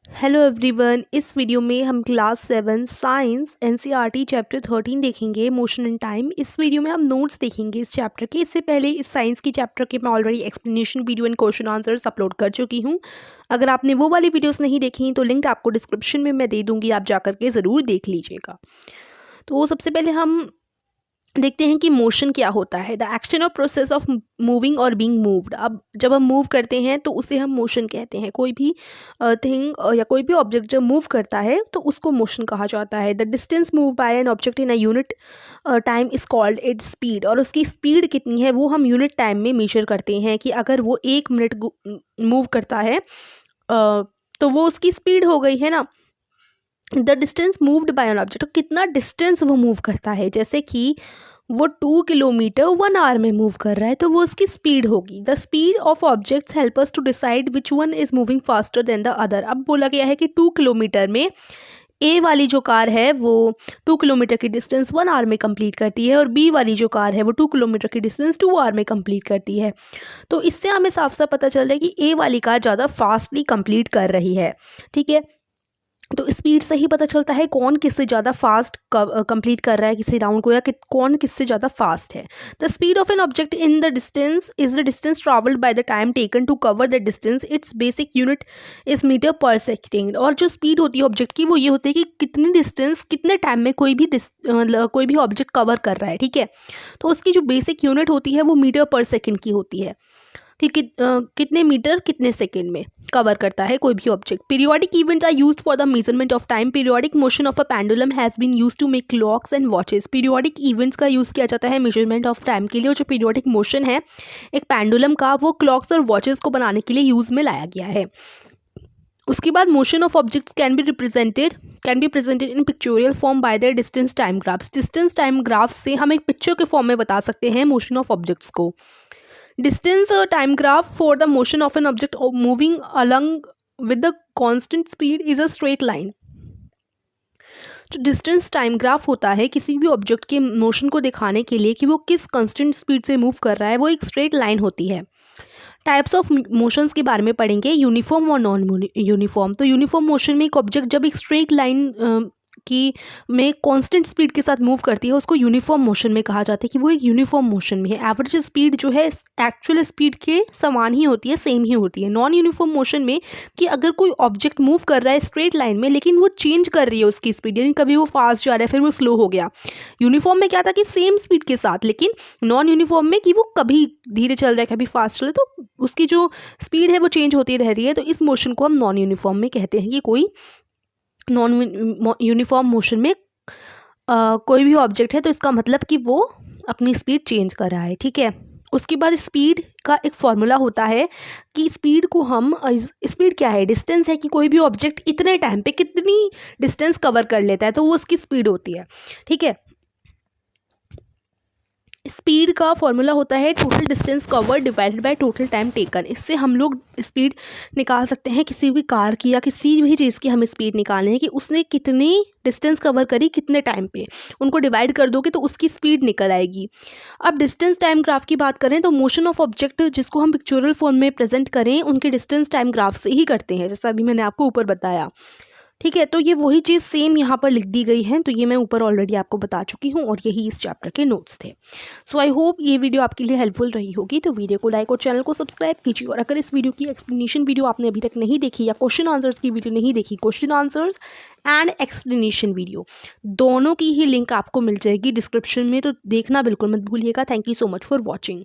Hello everyone, इस video में हम क्लास 7 साइंस एनसीईआरटी चैप्टर 13 देखेंगे, मोशन एंड टाइम। इस वीडियो में हम नोट्स देखेंगे इस चैप्टर के। इससे पहले इस साइंस की चैप्टर के मैं already explanation video and question answers upload कर चुकी हूँ। अगर आपने वो वाली वीडियोस नहीं देखी तो लिंक आपको डिस्क्रिप्शन में मैं दे दूँगी, आप जा के ज़रूर देख लीजिएगा। तो सबसे पहले हम देखते हैं कि मोशन क्या होता है। द एक्शन और प्रोसेस ऑफ मूविंग और बीइंग मूव्ड। अब जब हम मूव करते हैं तो उसे हम मोशन कहते हैं। कोई भी थिंग या कोई भी ऑब्जेक्ट जब मूव करता है तो उसको मोशन कहा जाता है। The distance move by N object in a unit time is called its speed. और उसकी स्पीड कितनी है वो हम यूनिट टाइम में मेजर करते हैं कि अगर वो 1 मिनट मूव करता है तो वो उसकी स्पीड हो गई है ना। The distance moved by an object, तो कितना डिस्टेंस वो मूव करता है। जैसे कि वो 2 किलोमीटर 1 आवर में मूव कर रहा है तो वो उसकी स्पीड होगी। The speed of objects help us to decide which one is moving faster than the other. अब बोला गया है कि 2 किलोमीटर में ए वाली जो कार है वो 2 किलोमीटर की डिस्टेंस 1 आवर में कंप्लीट करती है और बी वाली जो कार है वो 2 किलोमीटर की डिस्टेंस 2 आवर में कंप्लीट करती है। तो इससे हमें साफ साफ पता चल रहा है कि ए वाली कार ज़्यादा फास्टली कंप्लीट कर रही है। ठीक है, तो स्पीड से ही पता चलता है कौन किससे ज़्यादा फास्ट कंप्लीट कर रहा है किसी राउंड को, या कौन किससे ज़्यादा फास्ट है। The speed of an object in the distance is the distance travelled by the time taken to cover the distance. Its basic unit is metre per second. और जो स्पीड होती है ऑब्जेक्ट की वो ये होती है कि कितनी डिस्टेंस कितने टाइम में कोई भी ऑब्जेक्ट कवर कर रहा है। ठीक है, तो उसकी जो बेसिक यूनिट होती है वो मीटर पर सेकेंड की होती है कि कितने मीटर कितने सेकंड में कवर करता है कोई भी object. Periodic events are used for the measurement of time. Periodic motion of a pendulum has been used to make clocks and watches. Periodic events का यूज़ किया जाता है मेजरमेंट ऑफ टाइम के लिए। और जो पीरियोडिक मोशन है एक पेंडुलम का वो क्लॉक्स और वॉचेस को बनाने के लिए यूज़ में लाया गया है। उसके बाद motion of objects can be presented in pictorial form by their distance time graphs. Distance time graphs से हम एक पिक्चर के फॉर्म में बता सकते हैं मोशन ऑफ ऑब्जेक्ट्स को। Distance time graph for the motion of an object moving along with the constant speed is a straight line. जो डिस्टेंस टाइम ग्राफ होता है किसी भी ऑब्जेक्ट के मोशन को दिखाने के लिए कि वो किस कांस्टेंट स्पीड से मूव कर रहा है, वो एक स्ट्रेट लाइन होती है। टाइप्स ऑफ मोशंस के बारे में पढ़ेंगे, यूनिफॉर्म और नॉन यूनिफॉर्म। तो यूनिफॉर्म मोशन में एक ऑब्जेक्ट जब एक स्ट्रेट लाइन की में कांस्टेंट स्पीड के साथ मूव करती है उसको यूनिफॉर्म मोशन में कहा जाता है कि वो एक यूनिफॉर्म मोशन में है। एवरेज स्पीड जो है एक्चुअल स्पीड के समान ही होती है, सेम ही होती है। नॉन यूनिफॉर्म मोशन में कि अगर कोई ऑब्जेक्ट मूव कर रहा है स्ट्रेट लाइन में लेकिन वो चेंज कर रही है उसकी स्पीड, यानी कभी वो फास्ट जा रहा है फिर वो स्लो हो गया। यूनिफॉर्म में क्या था कि सेम स्पीड के साथ, लेकिन नॉन यूनिफॉर्म में कि वो कभी धीरे चल रहा है कभी फास्ट चल रहा है, तो उसकी जो स्पीड है वो चेंज होती रह रही है। तो इस मोशन को हम नॉन यूनिफॉर्म में कहते हैं कि कोई नॉन यूनिफॉर्म मोशन में कोई भी ऑब्जेक्ट है तो इसका मतलब कि वो अपनी स्पीड चेंज कर रहा है। ठीक है, उसके बाद स्पीड का एक फॉर्मूला होता है कि स्पीड को हम स्पीड क्या है, डिस्टेंस है कि कोई भी ऑब्जेक्ट इतने टाइम पे कितनी डिस्टेंस कवर कर लेता है तो वो उसकी स्पीड होती है। ठीक है, स्पीड का फॉर्मूला होता है total distance cover divided by total time taken. इससे हम लोग स्पीड निकाल सकते हैं किसी भी कार की या किसी भी चीज़ की। हम स्पीड निकालें हैं कि उसने कितनी डिस्टेंस कवर करी कितने टाइम पे, उनको डिवाइड कर दोगे तो उसकी स्पीड निकल आएगी। अब डिस्टेंस टाइम ग्राफ की बात करें तो मोशन ऑफ ऑब्जेक्ट जिसको हम पिक्चोरल फॉर्म में प्रेजेंट करें उनके डिस्टेंस टाइम ग्राफ से ही करते हैं, जैसा अभी मैंने आपको ऊपर बताया। ठीक है, तो ये वही चीज़ सेम यहाँ पर लिख दी गई है, तो ये मैं ऊपर ऑलरेडी आपको बता चुकी हूँ और यही इस चैप्टर के नोट्स थे। सो आई होप ये वीडियो आपके लिए हेल्पफुल रही होगी। तो वीडियो को लाइक और चैनल को सब्सक्राइब कीजिए। और अगर इस वीडियो की एक्सप्लेनेशन वीडियो आपने अभी तक नहीं देखी या क्वेश्चन आंसर्स की वीडियो नहीं देखी, question answers and explanation video दोनों की ही लिंक आपको मिल जाएगी डिस्क्रिप्शन में, तो देखना बिल्कुल मत भूलिएगा। Thank you so much for watching.